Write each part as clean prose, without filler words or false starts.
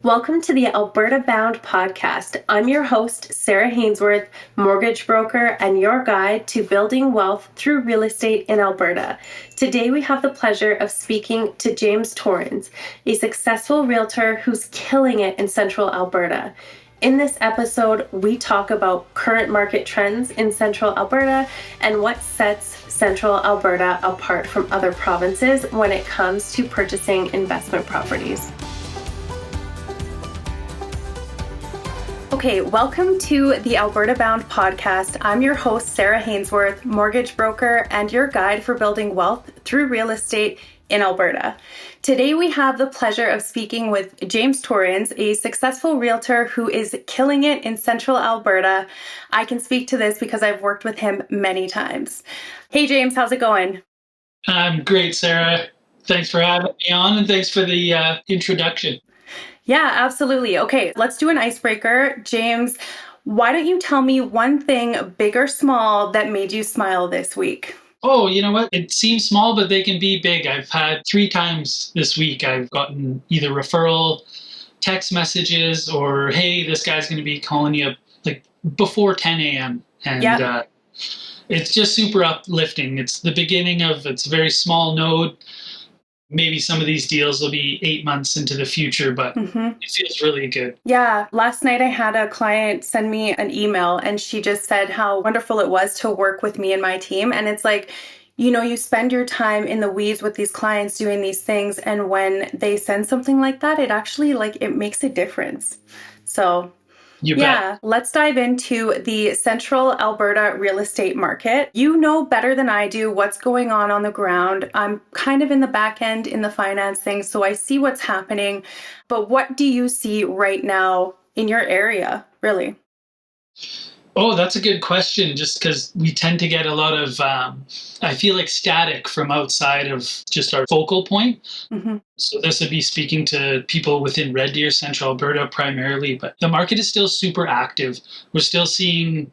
Welcome to the Alberta Bound podcast. I'm your host, Sarah Hainsworth, mortgage broker and your guide to building wealth through real estate in Alberta. Today we have the pleasure of speaking to James Torrens, a successful realtor who's killing it in Central Alberta. In this episode, we talk about current market trends in Central Alberta and what sets Central Alberta apart from other provinces when it comes to purchasing investment properties. Okay, welcome to the Alberta Bound podcast. I'm your host, Sarah Hainsworth, mortgage broker and your guide for building wealth through real estate in Alberta. Today, we have the pleasure of speaking with James Torrens, a successful realtor who is killing it in Central Alberta. I can speak to this because I've worked with him many times. Hey, James, how's it going? I'm great, Sarah. Thanks for having me on and thanks for the introduction. Yeah, absolutely. Okay, let's do an icebreaker. James, why don't you tell me one thing, big or small, that made you smile this week? Oh, you know what? It seems small, but they can be big. I've had 3 times this week, I've gotten either referral text messages or, hey, this guy's going to be calling you like before 10 a.m. And it's just super uplifting. It's the beginning of, it's a very small node. Maybe some of these deals will be 8 months into the future, but It feels really good. Yeah. Last night I had a client send me an email and she just said how wonderful it was to work with me and my team. And it's like, you know, you spend your time in the weeds with these clients doing these things. And when they send something like that, it actually it makes a difference. So let's dive into the Central Alberta real estate market. You know better than I do what's going on the ground. I'm kind of in the back end in the finance thing, so I see what's happening. But what do you see right now in your area, really? Oh, that's a good question, just because we tend to get a lot of, I feel like static from outside of just our focal point. So this would be speaking to people within Red Deer, Central Alberta primarily, but the market is still super active. We're still seeing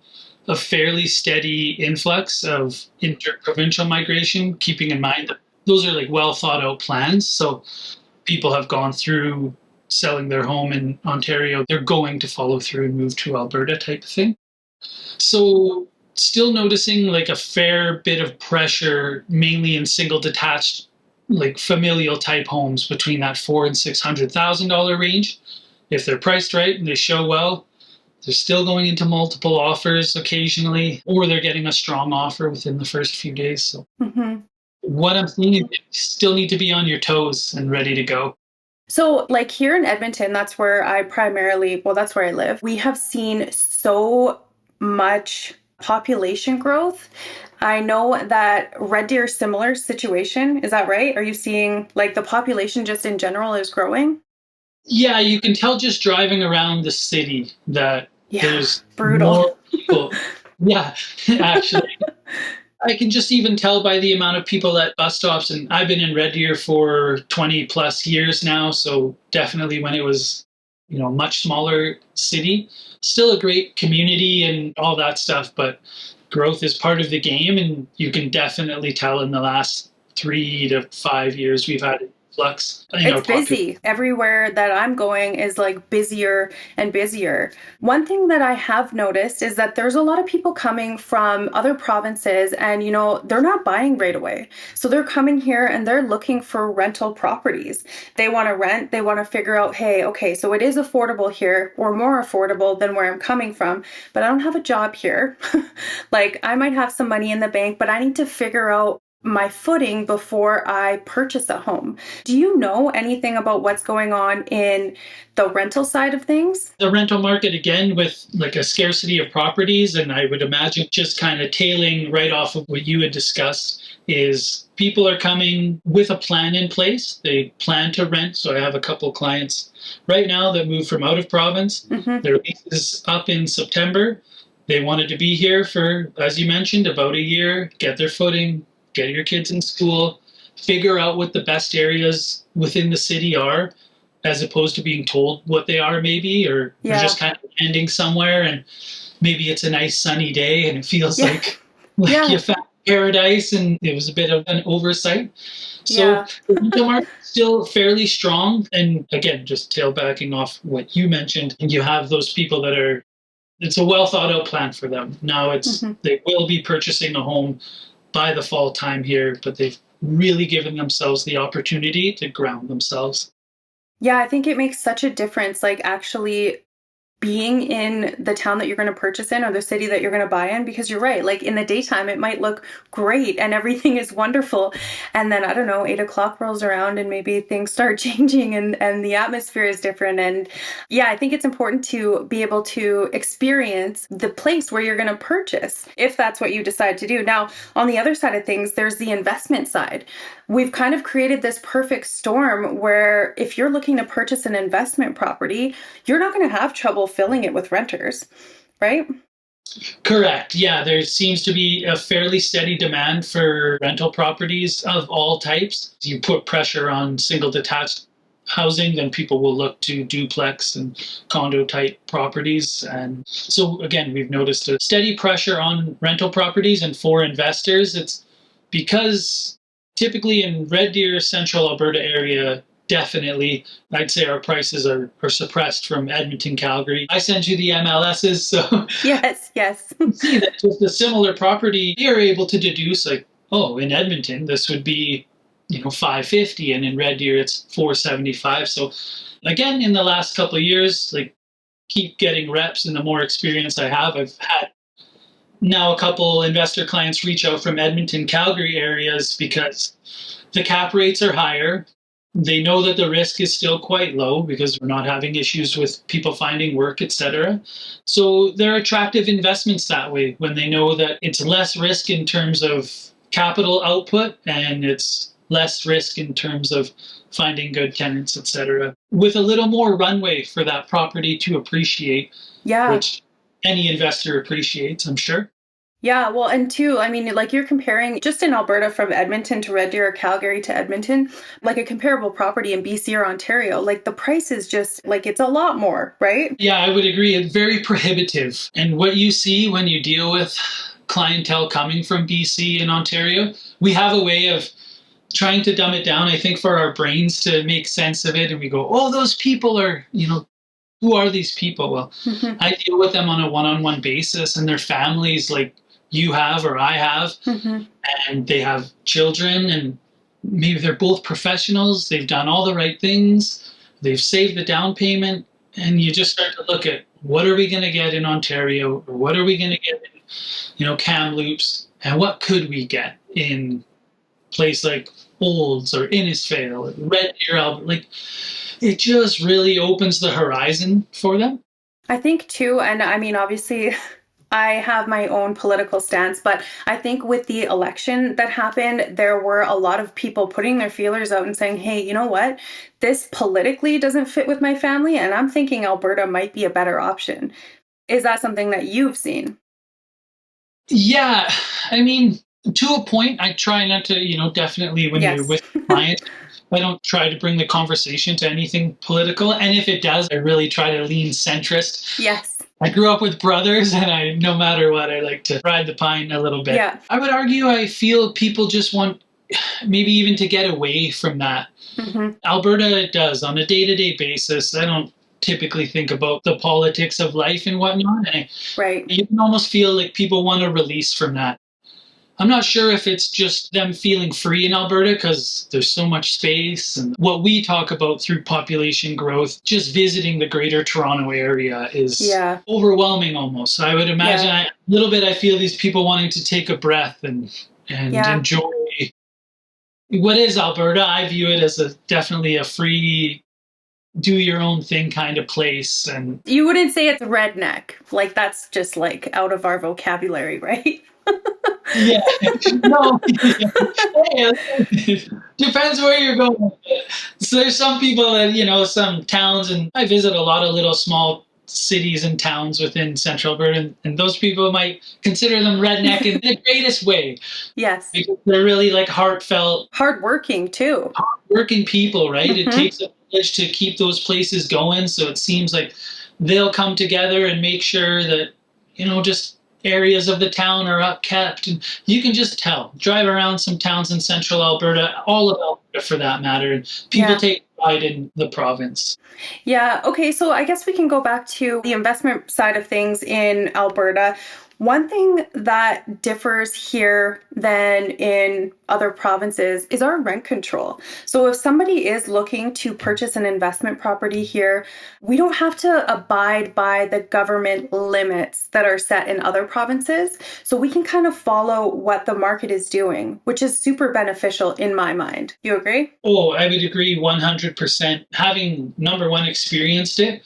a fairly steady influx of inter-provincial migration, keeping in mind that those are like well thought out plans. So people have gone through selling their home in Ontario. They're going to follow through and move to Alberta type of thing. So still noticing like a fair bit of pressure, mainly in single detached, like familial type homes between that $400,000 and $600,000 range. If they're priced right and they show well, they're still going into multiple offers occasionally, or they're getting a strong offer within the first few days. So what I'm seeing is you still need to be on your toes and ready to go. So like here in Edmonton, that's where that's where I live. We have seen so much population growth. I know that Red Deer, similar situation. Is that right? Are you seeing like the population just in general is growing? Yeah, you can tell just driving around the city that there's brutal. more people. Yeah, actually. I can just even tell by the amount of people at bus stops. And I've been in Red Deer for 20 plus years now. So definitely when it was, much smaller city, still a great community and all that stuff. But growth is part of the game. And you can definitely tell in the last 3 to 5 years, we've had flux. It's busy. Everywhere that I'm going is like busier and busier. One thing that I have noticed is that there's a lot of people coming from other provinces and, they're not buying right away. So they're coming here and they're looking for rental properties. They want to rent. They want to figure out, hey, okay, so it is affordable here or more affordable than where I'm coming from, but I don't have a job here. Like I might have some money in the bank, but I need to figure out my footing before I purchase a home. Do you know anything about what's going on in the rental side of things? The rental market, again, with like a scarcity of properties, and I would imagine just kind of tailing right off of what you had discussed, is people are coming with a plan in place. They plan to rent. So I have a couple clients right now that moved from out of province. Their lease is up in September. They wanted to be here for, as you mentioned, about a year, get their footing, get your kids in school, figure out what the best areas within the city are, as opposed to being told what they are maybe, or just kind of ending somewhere and maybe it's a nice sunny day and it feels like you found paradise, and it was a bit of an oversight. So Yeah. the rental market is still fairly strong. And again, just tail backing off what you mentioned, and you have those people that are, it's a well thought out plan for them. Now Hmm. they will be purchasing a home by the fall time here, but they've really given themselves the opportunity to ground themselves. Yeah, I think it makes such a difference, like actually being in the town that you're going to purchase in or the city that you're going to buy in, because you're right, like in the daytime it might look great and everything is wonderful, and then I don't know, 8 o'clock rolls around and maybe things start changing, and the atmosphere is different. And yeah, I think it's important to be able to experience the place where you're going to purchase if that's what you decide to do. Now, on the other side of things, there's the investment side. We've kind of created this perfect storm where if you're looking to purchase an investment property, you're not going to have trouble filling it with renters, right? Correct. Yeah, there seems to be a fairly steady demand for rental properties of all types. You put pressure on single detached housing, then people will look to duplex and condo type properties. And so, again, we've noticed a steady pressure on rental properties. And for investors, it's because typically in Red Deer, Central Alberta area, definitely, I'd say our prices are suppressed from Edmonton, Calgary. I send you the MLSs, so Yes, yes. see that just a similar property, you're able to deduce like, oh, in Edmonton, this would be, 550, and in Red Deer, it's 475. So again, in the last couple of years, like keep getting reps, and the more experience I have, I've had now a couple investor clients reach out from Edmonton, Calgary areas because the cap rates are higher. They know that the risk is still quite low because we're not having issues with people finding work, etc. So they're attractive investments that way when they know that it's less risk in terms of capital output and it's less risk in terms of finding good tenants, etc. With a little more runway for that property to appreciate, Yeah. which any investor appreciates, I'm sure. Yeah, well, and two, I mean, like you're comparing just in Alberta from Edmonton to Red Deer or Calgary to Edmonton, like a comparable property in BC or Ontario, like the price is just like it's a lot more, right? Yeah, I would agree. It's very prohibitive. And what you see when you deal with clientele coming from BC and Ontario, we have a way of trying to dumb it down, I think, for our brains to make sense of it. And we go, oh, those people are, who are these people? Well, Hmm. I deal with them on a one on one basis and their families like you have or I have, Hmm. and they have children, and maybe they're both professionals. They've done all the right things. They've saved the down payment. And you just start to look at what are we going to get in Ontario, or what are we going to get in, Kamloops, and what could we get in place like Olds or Innisfail, or Red Deer, Albert. Like it just really opens the horizon for them. I think too, and I mean, obviously, I have my own political stance, but I think with the election that happened, there were a lot of people putting their feelers out and saying, hey, you know what? This politically doesn't fit with my family, and I'm thinking Alberta might be a better option. Is that something that you've seen? Yeah, I mean, to a point, I try not to, definitely when you're Yes. with clients, I don't try to bring the conversation to anything political. And if it does, I really try to lean centrist. Yes. I grew up with brothers, and no matter what, I like to ride the pine a little bit. Yeah. I would argue I feel people just want maybe even to get away from that. Hmm. Alberta does on a day-to-day basis. I don't typically think about the politics of life and whatnot. And Right. you can almost feel like people want to release from that. I'm not sure if it's just them feeling free in Alberta because there's so much space and what we talk about through population growth, just visiting the greater Toronto area is Yeah. overwhelming almost. So I would imagine Yeah. a little bit I feel these people wanting to take a breath and Yeah. enjoy what is Alberta. I view it as definitely a free do your own thing kind of place. And You wouldn't say it's redneck. Like that's just like out of our vocabulary, right? yeah, no, yeah. Depends where you're going. So there's some people that, some towns, and I visit a lot of little small cities and towns within Central Alberta, and those people might consider them redneck in the greatest way Yes. because they're really like heartfelt, Hardworking too. working people, right? It Hmm. takes a village to keep those places going, so it seems like they'll come together and make sure that, just areas of the town are upkept. And you can just tell. Drive around some towns in Central Alberta, all of Alberta for that matter, and people Yeah. take pride in the province. Yeah. Okay. So I guess we can go back to the investment side of things in Alberta. One thing that differs here than in other provinces is our rent control. So if somebody is looking to purchase an investment property here, we don't have to abide by the government limits that are set in other provinces. So we can kind of follow what the market is doing, which is super beneficial in my mind. You agree? Oh, I would agree 100%. Having number one experienced it,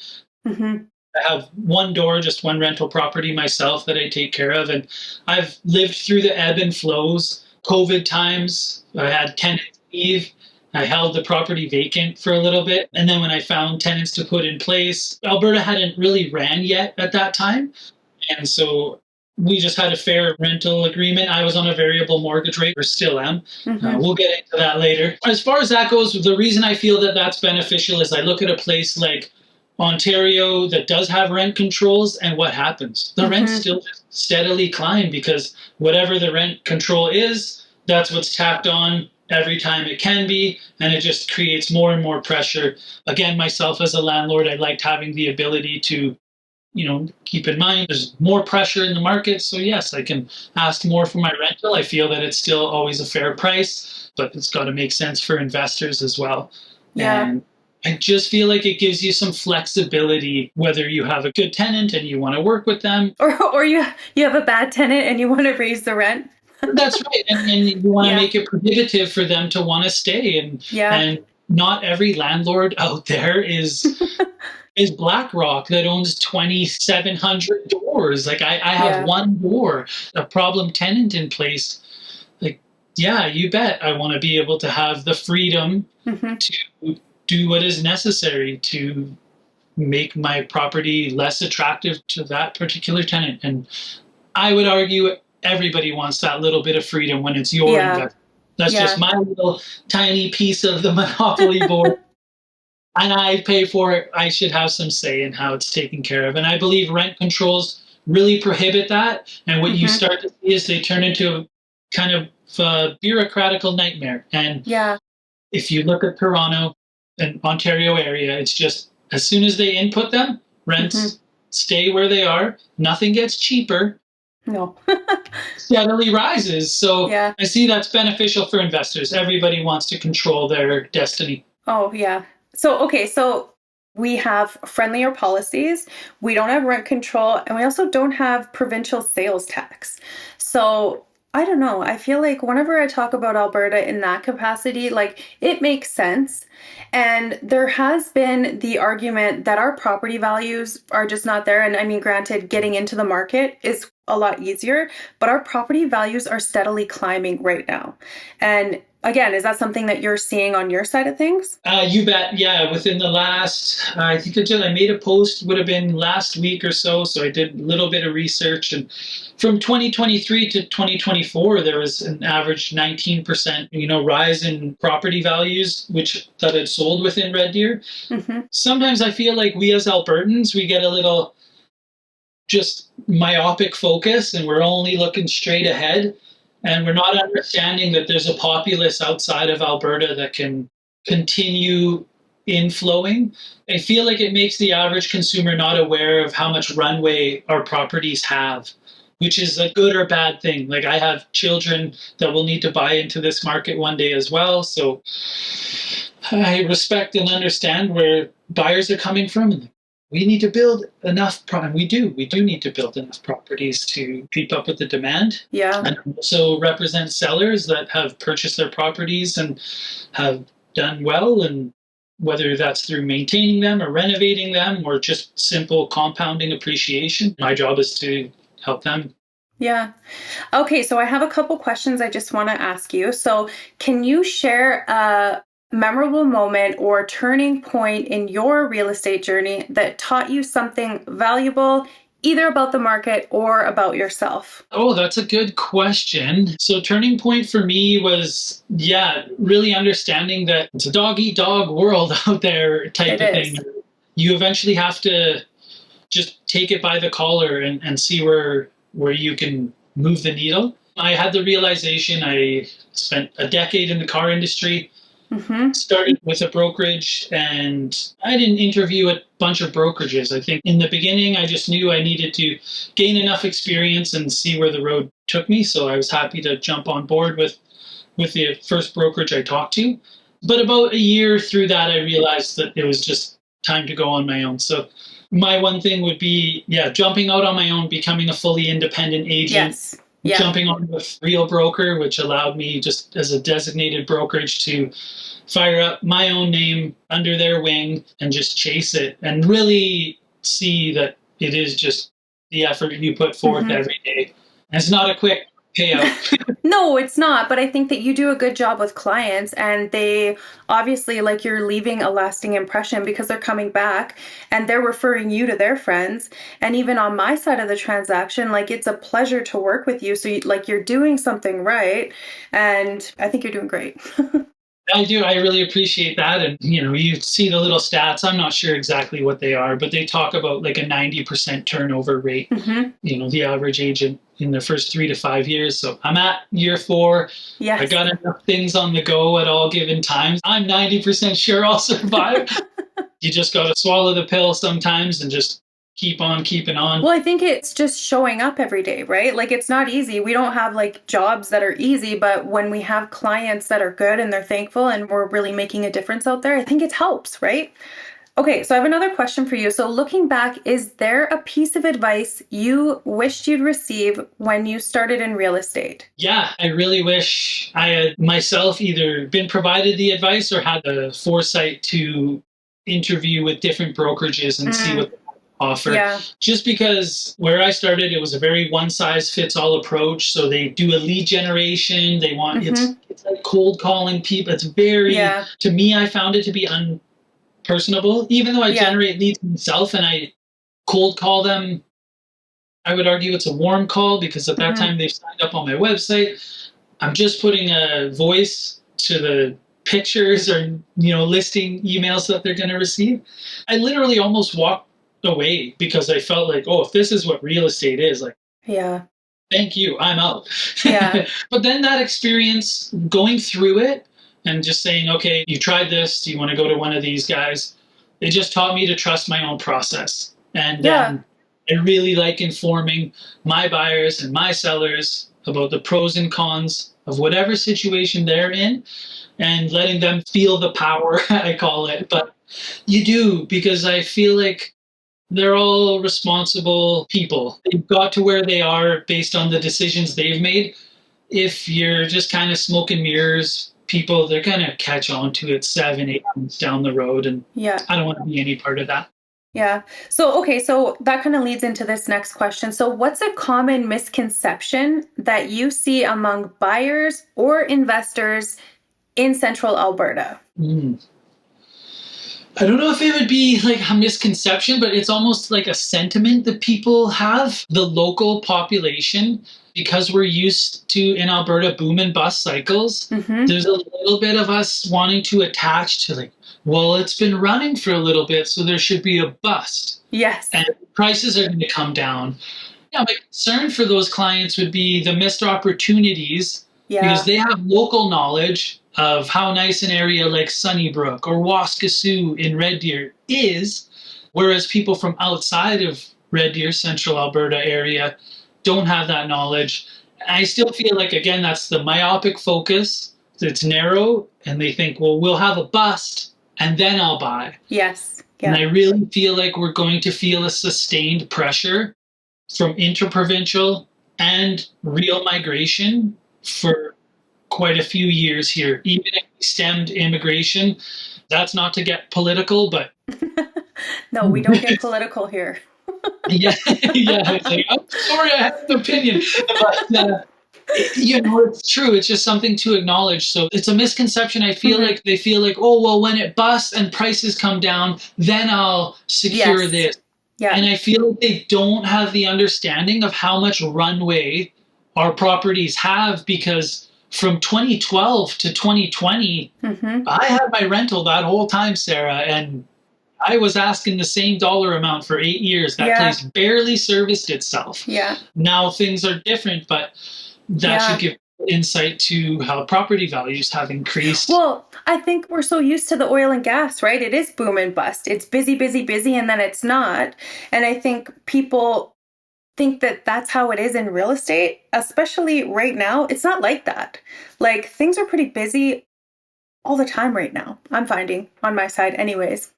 Mm-hmm. I have one door, just one rental property myself that I take care of. And I've lived through the ebb and flows. COVID times, I had tenants leave. I held the property vacant for a little bit. And then when I found tenants to put in place, Alberta hadn't really ran yet at that time. And so we just had a fair rental agreement. I was on a variable mortgage rate, or still am. Mm-hmm. We'll get into that later. As far as that goes, the reason I feel that that's beneficial is I look at a place like Ontario that does have rent controls, and what happens? The rents Mm-hmm. still steadily climb because whatever the rent control is, that's what's tacked on every time it can be, and it just creates more and more pressure. Again, myself as a landlord, I liked having the ability to keep in mind there's more pressure in the market. So yes, I can ask more for my rental. I feel that it's still always a fair price, but it's got to make sense for investors as well. Yeah. And I just feel like it gives you some flexibility, whether you have a good tenant and you want to work with them. Or you have a bad tenant and you want to raise the rent. That's right. And you want to Yeah. make it prohibitive for them to want to stay. Yeah. And not every landlord out there is BlackRock that owns 2,700 doors. Like I have Yeah. one door, a problem tenant in place. Like, yeah, you bet I want to be able to have the freedom Mm-hmm. to do what is necessary to make my property less attractive to that particular tenant. And I would argue everybody wants that little bit of freedom when it's your Yeah. investment. That's just Yeah. my little tiny piece of the monopoly board and I pay for it. I should have some say in how it's taken care of. And I believe rent controls really prohibit that. And what you Mm-hmm. start to see is they turn into kind of a bureaucratical nightmare. And Yeah. if you look at Toronto and Ontario area, it's just as soon as they input them, Mm-hmm. rents stay where they are. Nothing gets cheaper. No. Steadily rises. So Yeah. I see that's beneficial for investors. Everybody wants to control their destiny. Oh, yeah. So, okay, so we have friendlier policies, we don't have rent control, and we also don't have provincial sales tax. So, I don't know. I feel like whenever I talk about Alberta in that capacity, like it makes sense. And there has been the argument that our property values are just not there. And I mean, granted, getting into the market is a lot easier, but our property values are steadily climbing right now. And again, is that something that you're seeing on your side of things? You bet. Yeah, within the last, I think I made a post, would have been last week or so. So I did a little bit of research. And from 2023 to 2024, there was an average 19%, rise in property values, which that had sold within Red Deer. Mm-hmm. Sometimes I feel like we as Albertans, we get a little just myopic focus and we're only looking straight ahead. And we're not understanding that there's a populace outside of Alberta that can continue inflowing. I feel like it makes the average consumer not aware of how much runway our properties have, which is a good or bad thing. Like I have children that will need to buy into this market one day as well. So I respect and understand where buyers are coming from. We need to build enough, we do need to build enough properties to keep up with the demand. Yeah. And also represent sellers that have purchased their properties and have done well, and whether that's through maintaining them or renovating them or just simple compounding appreciation. My job is to help them. Yeah. Okay, so I have a couple questions I just want to ask you. So, can you share a memorable moment or turning point in your real estate journey that taught you something valuable, either about the market or about yourself? Oh, that's a good question. So, turning point for me was, really understanding that it's a dog eat dog world out there type It of thing. is. You eventually have to just take it by the collar and see where where you can move the needle. I had the realization. I spent a decade in the car industry, started with a brokerage, and I didn't interview a bunch of brokerages. I think in the beginning, I just knew I needed to gain enough experience and see where the road took me. So I was happy to jump on board with the first brokerage I talked to. But about a year through that, I realized that it was just time to go on my own. So my one thing would be, jumping out on my own, becoming a fully independent agent. Yes. Yeah. Jumping on with Real Broker, which allowed me just as a designated brokerage to fire up my own name under their wing and just chase it and really see that it is just the effort you put forth every day. And it's not a quick payout. No, it's not. But I think that you do a good job with clients, and they obviously, like, you're leaving a lasting impression because they're coming back and they're referring you to their friends. And even on my side of the transaction, like, it's a pleasure to work with you. So you're doing something right. And I think you're doing great. I do. I really appreciate that. And, you see the little stats. I'm not sure exactly what they are, but they talk about like a 90% turnover rate, the average agent in the first 3 to 5 years. So I'm at year 4. Yes. I got enough things on the go at all given times. I'm 90% sure I'll survive. You just got to swallow the pill sometimes and just keep on keeping on. Well, I think it's just showing up every day, right? Like, it's not easy. We don't have like jobs that are easy, but when we have clients that are good and they're thankful and we're really making a difference out there, I think it helps, right? Okay, so I have another question for you. So looking back, is there a piece of advice you wished you'd receive when you started in real estate? Yeah, I really wish I had myself either been provided the advice or had the foresight to interview with different brokerages and see what offer. Yeah. Just because where I started, it was a very one-size-fits-all approach. So they do a lead generation. They want it's like cold calling people. It's very to me, I found it to be unpersonable. Even though I generate leads myself and I cold call them, I would argue it's a warm call because at that time they've signed up on my website. I'm just putting a voice to the pictures or listing emails that they're going to receive. I literally almost walked away because I felt like, if this is what real estate is, like, thank you, I'm out. But then that experience going through it and just saying, okay, you tried this, do you want to go to one of these guys? It just taught me to trust my own process. And I really like informing my buyers and my sellers about the pros and cons of whatever situation they're in and letting them feel the power, I call it. But you do, because I feel like they're all responsible people. They've got to where they are based on the decisions they've made. If you're just kind of smoke and mirrors, people, they're going to catch on to it 7, 8 months down the road. And I don't want to be any part of that. Yeah. So that kind of leads into this next question. So what's a common misconception that you see among buyers or investors in Central Alberta? I don't know if it would be like a misconception, but it's almost like a sentiment that people have. The local population, because we're used to, in Alberta, boom and bust cycles, there's a little bit of us wanting to attach to like, well, it's been running for a little bit, so there should be a bust. Yes. And prices are going to come down. My concern for those clients would be the missed opportunities because they have local knowledge of how nice an area like Sunnybrook or Waskesiu in Red Deer is, whereas people from outside of Red Deer, Central Alberta area, don't have that knowledge. I still feel like, again, that's the myopic focus. It's narrow, and they think, well, we'll have a bust, and then I'll buy. Yes. Yeah. And I really feel like we're going to feel a sustained pressure from Inter-Provincial and real migration for quite a few years here. Even if we stemmed immigration, that's not to get political, but no, we don't get political here. It's like, I'm sorry, I have an opinion, but it's true. It's just something to acknowledge. So it's a misconception. I feel like they feel like, oh, well, when it busts and prices come down, then I'll secure this. Yeah. And I feel like they don't have the understanding of how much runway our properties have, because from 2012 to 2020, I had my rental that whole time, Sarah, and I was asking the same dollar amount for 8 years. That Yeah. place barely serviced itself. Yeah. Now things are different, but that should Yeah. give insight to how property values have increased. Well, I think we're so used to the oil and gas, right? It is boom and bust. It's busy, busy, busy, and then it's not. And I think people think that that's how it is in real estate, especially right now. It's not like that. Like things are pretty busy all the time right now. I'm finding on my side, anyways.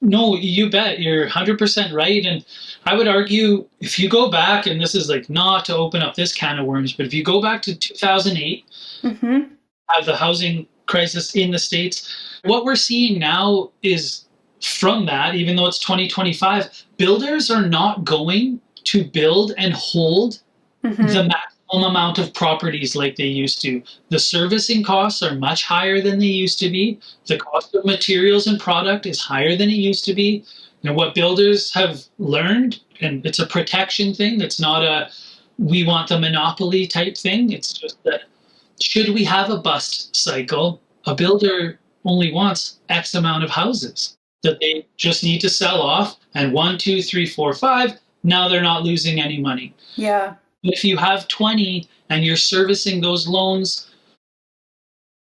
No, you bet. You're 100% right. And I would argue if you go back, and this is like not to open up this can of worms, but if you go back to 2008, Mm-hmm. have the housing crisis in the States, what we're seeing now is from that, even though it's 2025, builders are not going to build and hold Mm-hmm. the maximum amount of properties like they used to. The servicing costs are much higher than they used to be. The cost of materials and product is higher than it used to be. You know, what builders have learned, and it's a protection thing, it's not a we want the monopoly type thing. It's just that should we have a bust cycle, a builder only wants X amount of houses that they just need to sell off, and 1, 2, 3, 4, 5, now they're not losing any money. Yeah. If you have 20 and you're servicing those loans,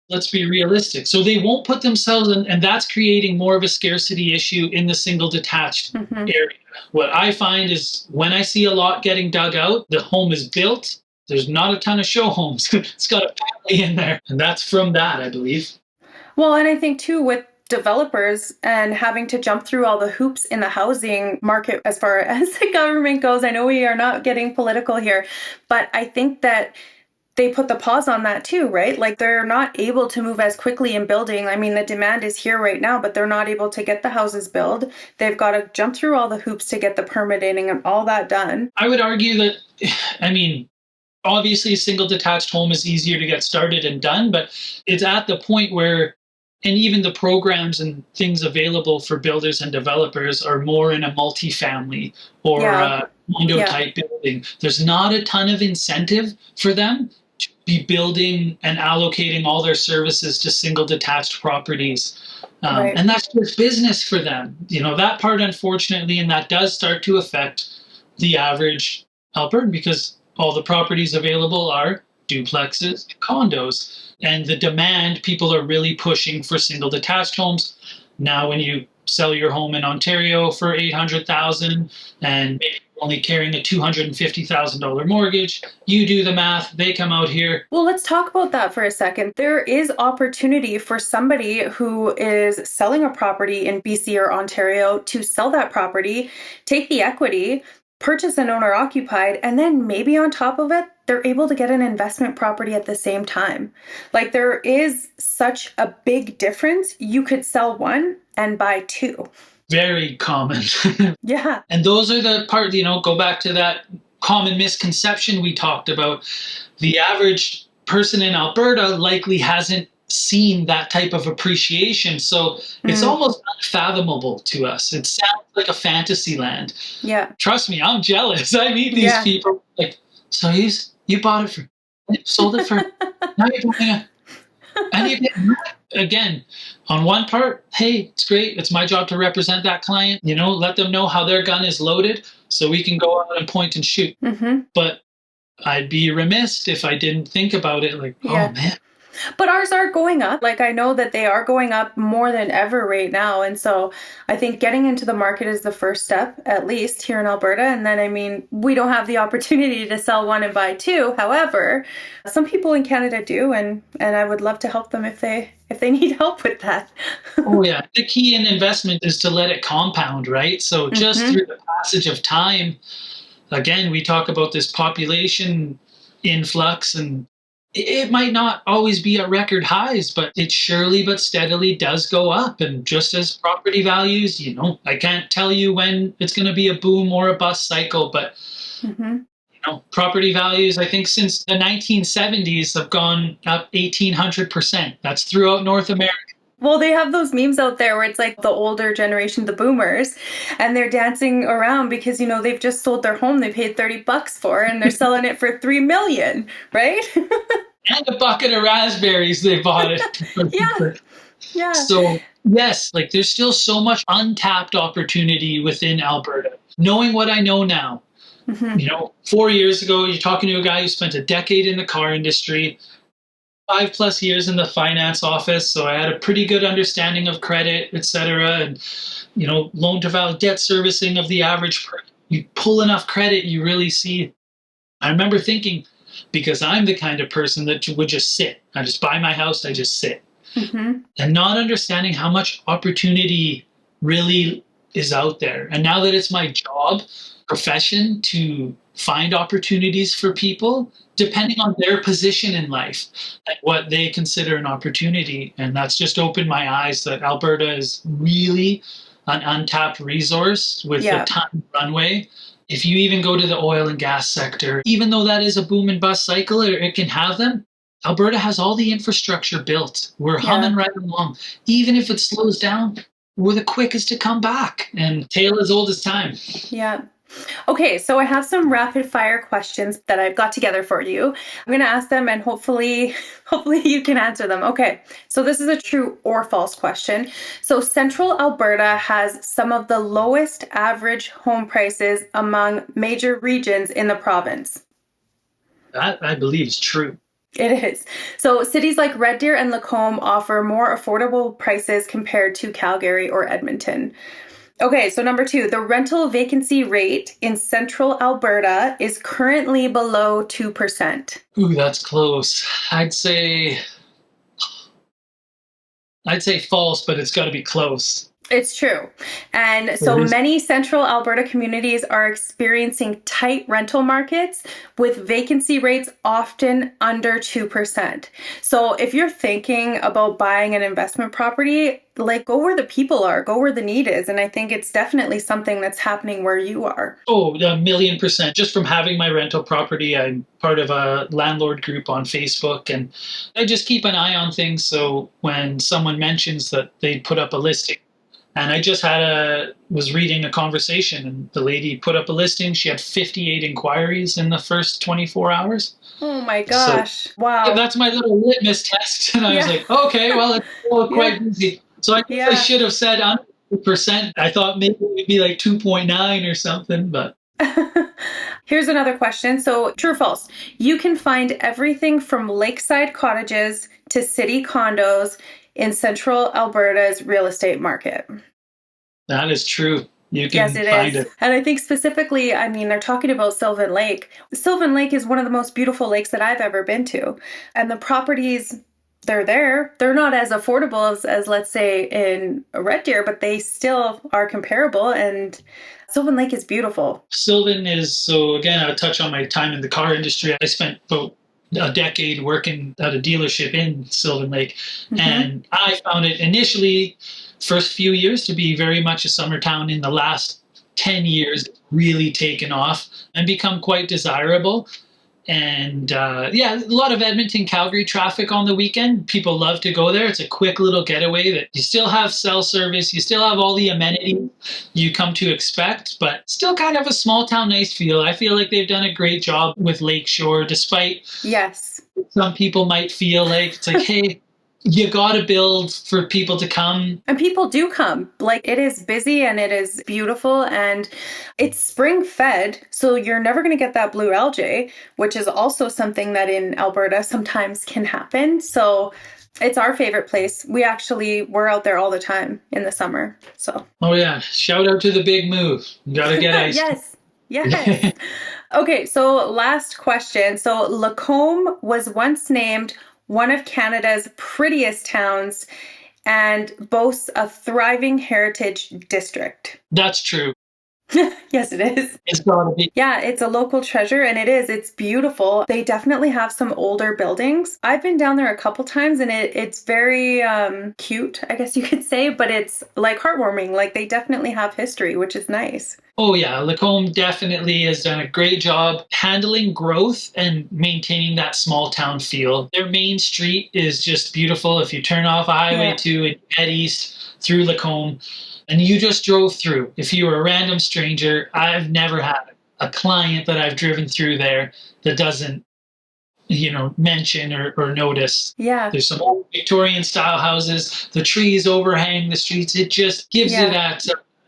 let's be realistic. So they won't put themselves in, and that's creating more of a scarcity issue in the single detached Mm-hmm. area. What I find is when I see a lot getting dug out, the home is built. There's not a ton of show homes. It's got a family in there. And that's from that, I believe. Well, and I think too, with developers and having to jump through all the hoops in the housing market as far as the government goes, I know we are not getting political here, but I think that they put the pause on that too, right? Like they're not able to move as quickly in building. I mean, the demand is here right now, but they're not able to get the houses built. They've got to jump through all the hoops to get the permitting and all that done. I would argue that, I mean, obviously a single detached home is easier to get started and done, but it's at the point where, and even the programs and things available for builders and developers are more in a multifamily or Yeah. condo Yeah. type building. There's not a ton of incentive for them to be building and allocating all their services to single detached properties. Right. And that's just business for them. You know, that part, unfortunately, and that does start to affect the average Albertan because all the properties available are duplexes, condos. And the demand, people are really pushing for single detached homes. Now, when you sell your home in Ontario for 800,000 and maybe only carrying a $250,000 mortgage, you do the math, they come out here. Well, let's talk about that for a second. There is opportunity for somebody who is selling a property in BC or Ontario to sell that property, take the equity, purchase an owner occupied, and then maybe on top of it, they're able to get an investment property at the same time. Like there is such a big difference. You could sell one and buy two. Very common. Yeah. And those are the part, you know, go back to that common misconception we talked about. The average person in Alberta likely hasn't seen that type of appreciation. So it's almost unfathomable to us. It sounds like a fantasy land. Yeah. Trust me, I'm jealous. I meet these people like, so you bought it for, sold it for, now you're buying it. And you get, again, on one part, hey, it's great. It's my job to represent that client. You know, let them know how their gun is loaded so we can go out and point and shoot. Mm-hmm. But I'd be remiss if I didn't think about it like, oh man. But ours are going up. Like I know that they are going up more than ever right now. And so I think getting into the market is the first step, at least here in Alberta. And then, I mean, we don't have the opportunity to sell one and buy two. However, some people in Canada do. And I would love to help them if they need help with that. Oh yeah. The key in investment is to let it compound, right? So just through the passage of time, again, we talk about this population influx and it might not always be at record highs, but it surely but steadily does go up. And just as property values, you know, I can't tell you when it's going to be a boom or a bust cycle, but you know, property values, I think since the 1970s have gone up 1,800%. That's throughout North America. Well, they have those memes out there where it's like the older generation, the boomers, and they're dancing around because, you know, they've just sold their home they paid $30 for and they're selling it for $3 million, right? And a bucket of raspberries they bought it. Yeah. Yeah. So yes, like there's still so much untapped opportunity within Alberta. Knowing what I know now, Hmm. 4 years ago, you're talking to a guy who spent a decade in the car industry, 5+ years in the finance office. So I had a pretty good understanding of credit, et cetera. And, loan to value, debt servicing of the average person. You pull enough credit, you really see. I remember thinking, because I'm the kind of person that would just sit. I just buy my house, I just sit. Hmm. And not understanding how much opportunity really is out there. And now that it's my job, profession to find opportunities for people, depending on their position in life and what they consider an opportunity. And that's just opened my eyes that Alberta is really an untapped resource with a Yeah. ton of runway. If you even go to the oil and gas sector, even though that is a boom and bust cycle, it can have them. Alberta has all the infrastructure built. We're humming Yeah. right along. Even if it slows down, we're the quickest to come back. And tale as old as time. Yeah. Okay, so I have some rapid fire questions that I've got together for you. I'm going to ask them and hopefully hopefully you can answer them. Okay. So this is a true or false question. So Central Alberta has some of the lowest average home prices among major regions in the province. That I believe is true. It is. So cities like Red Deer and Lacombe offer more affordable prices compared to Calgary or Edmonton. Okay, so number two, the rental vacancy rate in central Alberta is currently below 2%. Ooh, that's close. I'd say false, but it's got to be close. It's true. And so It is. many central Alberta communities are experiencing tight rental markets with vacancy rates often under 2%. So if you're thinking about buying an investment property, like go where the people are, go where the need is. And I think it's definitely something that's happening where you are. Oh, 1,000,000%. Just from having my rental property, I'm part of a landlord group on Facebook, and I just keep an eye on things. So when someone mentions that they put up a listing, and I just was reading a conversation, and the lady put up a listing. She had 58 inquiries in the first 24 hours. Oh my So gosh. yeah, Wow. that's my little litmus test. And I was Yeah. like, okay, well, it's still Yeah. quite busy. So I guess I Yeah. should have said 100%. I thought maybe it would be like 2.9 or something, but Here's another question. So, true or false? You can find everything from lakeside cottages to city condos in central Alberta's real estate market. that is true. You Yes, can it find is. it. And I think specifically, I mean, they're talking about Sylvan Lake. Sylvan Lake is one of the most beautiful lakes that I've ever been to. And the properties, they're there. They're not as affordable as let's say, in Red Deer, but they still are comparable. And Sylvan Lake is beautiful. Sylvan is, so again, I'll touch on my time in the car industry. I spent about a decade working at a dealership in Sylvan Lake. Hmm. And I found it initially, first few years, to be very much a summer town. In the last 10 years, really taken off and become quite desirable. And yeah, a lot of Edmonton Calgary traffic on the weekend. People love to go there. It's a quick little getaway that you still have cell service, you still have all the amenities you come to expect, but still kind of a small town nice feel. I feel like they've done a great job with Lakeshore, despite Yes. some people might feel like it's like, hey, you got to build for people to come. And people do come. Like it is busy and it is beautiful and it's spring fed. So you're never going to get that blue algae, which is also something that in Alberta sometimes can happen. So it's our favorite place. We're out there all the time in the summer. So Oh yeah, shout out to the big move. You got to get ice yes. cream. Yes. Okay, so last question. So Lacombe was once named one of Canada's prettiest towns and boasts a thriving heritage district. That's true. Yes, it is. It's got to be. Yeah, it's a local treasure and it is. It's beautiful. They definitely have some older buildings. I've been down there a couple times and it's very cute, I guess you could say, but it's like heartwarming. Like they definitely have history, which is nice. Oh yeah, Lacombe definitely has done a great job handling growth and maintaining that small town feel. Their main street is just beautiful. If you turn off Highway Yeah. 2 and head east through Lacombe and you just drove through, if you were a random stranger, I've never had a client that I've driven through there that doesn't mention or notice. Yeah. There's some Victorian style houses, the trees overhang the streets. It just gives you that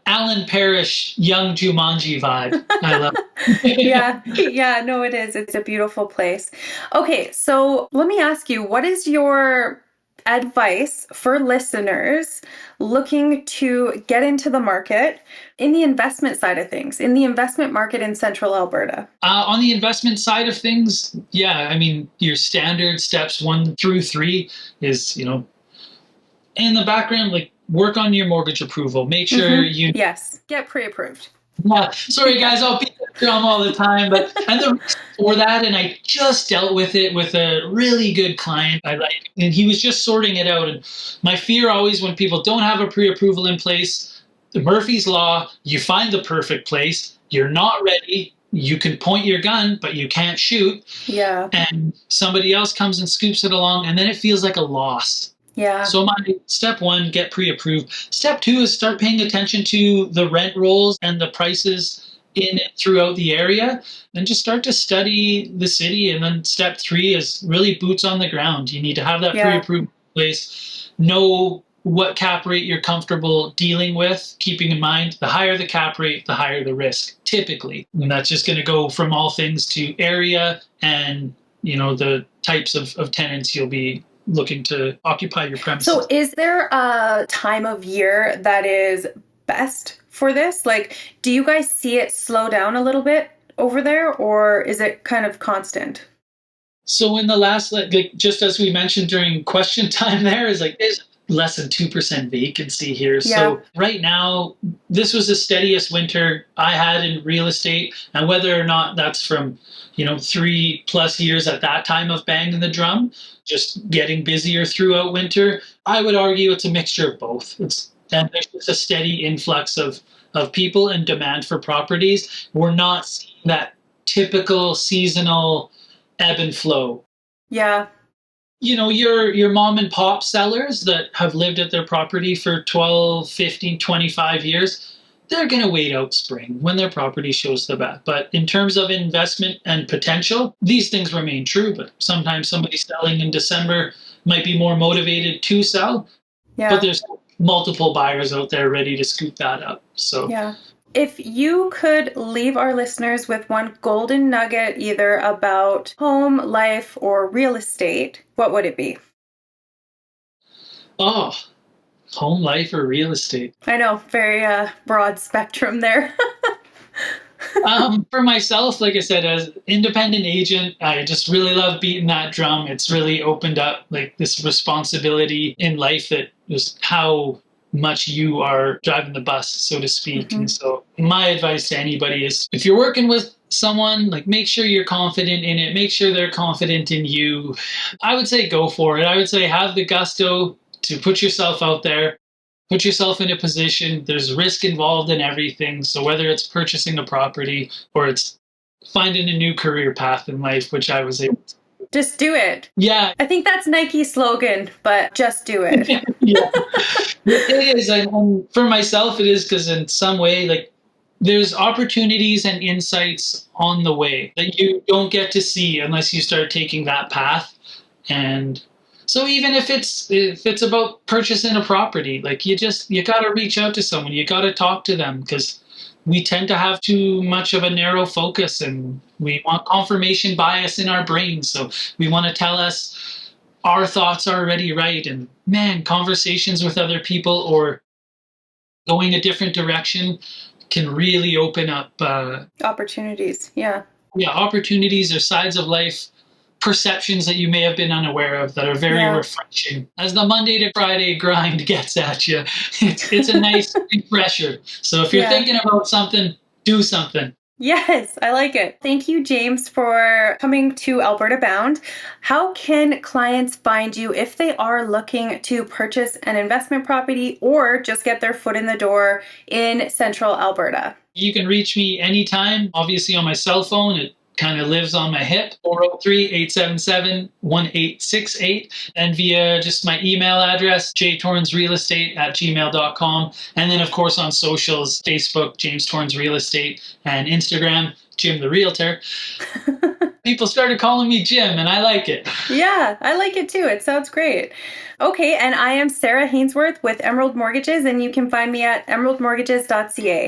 Alan Parrish young Jumanji vibe. I love it. Yeah, no, it is. It's a beautiful place. Okay, so let me ask you, what is your advice for listeners looking to get into the market in the investment side of things, in the investment market in Central Alberta? On the investment side of things, yeah, I mean, your standard steps 1 through 3 is, in the background, like work on your mortgage approval. Make sure you. Yes, get pre-approved. Yeah, sorry guys, I'll beat that drum all the time, and the reason for that, and I just dealt with it with a really good client I like, and he was just sorting it out. And my fear always when people don't have a pre-approval in place, the Murphy's Law, you find the perfect place, you're not ready, you can point your gun, but you can't shoot. Yeah. And somebody else comes and scoops it along, and then it feels like a loss. Yeah. So my step 1, get pre-approved. Step 2 is start paying attention to the rent rolls and the prices in throughout the area, and just start to study the city. And then step 3 is really boots on the ground. You need to have that pre-approved place, know what cap rate you're comfortable dealing with, keeping in mind the higher the cap rate, the higher the risk, typically. And that's just going to go from all things to area and, the types of tenants you'll be looking to occupy your premises. So is there a time of year that is best for this? Like, do you guys see it slow down a little bit over there, or is it kind of constant? So in the last, just as we mentioned during question time, there's less than 2% vacancy here. Yeah. So right now, this was the steadiest winter I had in real estate. And whether or not that's from, 3+ years at that time of banging the drum, just getting busier throughout winter, I would argue it's a mixture of both. And there's just a steady influx of people and demand for properties. We're not seeing that typical seasonal ebb and flow. Yeah. Your mom and pop sellers that have lived at their property for 12, 15, 25 years, they're going to wait out spring when their property shows the back. But in terms of investment and potential, these things remain true. But sometimes somebody selling in December might be more motivated to sell. Yeah. But there's multiple buyers out there ready to scoop that up. So yeah. If you could leave our listeners with one golden nugget, either about home, life, or real estate, what would it be? Oh, home, life, or real estate. I know, very broad spectrum there. For myself, like I said, as independent agent, I just really love beating that drum. It's really opened up this responsibility in life that just how much you are driving the bus, so to speak. And so my advice to anybody is, if you're working with someone, make sure you're confident in it, make sure they're confident in you. I would say go for it. I would say have the gusto to put yourself out there, put yourself in a position. There's risk involved in everything. So whether it's purchasing a property or it's finding a new career path in life, which I was able to. Just do it. Yeah. I think that's Nike's slogan, but just do it. Yeah. It is. And for myself, it is, because in some way, there's opportunities and insights on the way that you don't get to see unless you start taking that path. And so even if it's about purchasing a property, you got to reach out to someone, you got to talk to them, because we tend to have too much of a narrow focus and we want confirmation bias in our brains. So we want to tell us our thoughts are already right. And man, conversations with other people or going a different direction can really open up opportunities. Yeah. Yeah. Opportunities or sides of life, perceptions that you may have been unaware of, that are very refreshing. As the Monday to Friday grind gets at you, it's a nice refresher. So if you're thinking about something, do something. Yes, I like it. Thank you, James, for coming to Alberta Bound. How can clients find you if they are looking to purchase an investment property or just get their foot in the door in Central Alberta? You can reach me anytime, obviously on my cell phone. It kind of lives on my hip, 403-877-1868, and via just my email address, jtorrensrealestate@gmail.com. And then, of course, on socials, Facebook, James Torrens Real Estate, and Instagram, Jim the Realtor. People started calling me Jim, and I like it. Yeah, I like it too. It sounds great. Okay, and I am Sarah Hainsworth with Emerald Mortgages, and you can find me at emeraldmortgages.ca.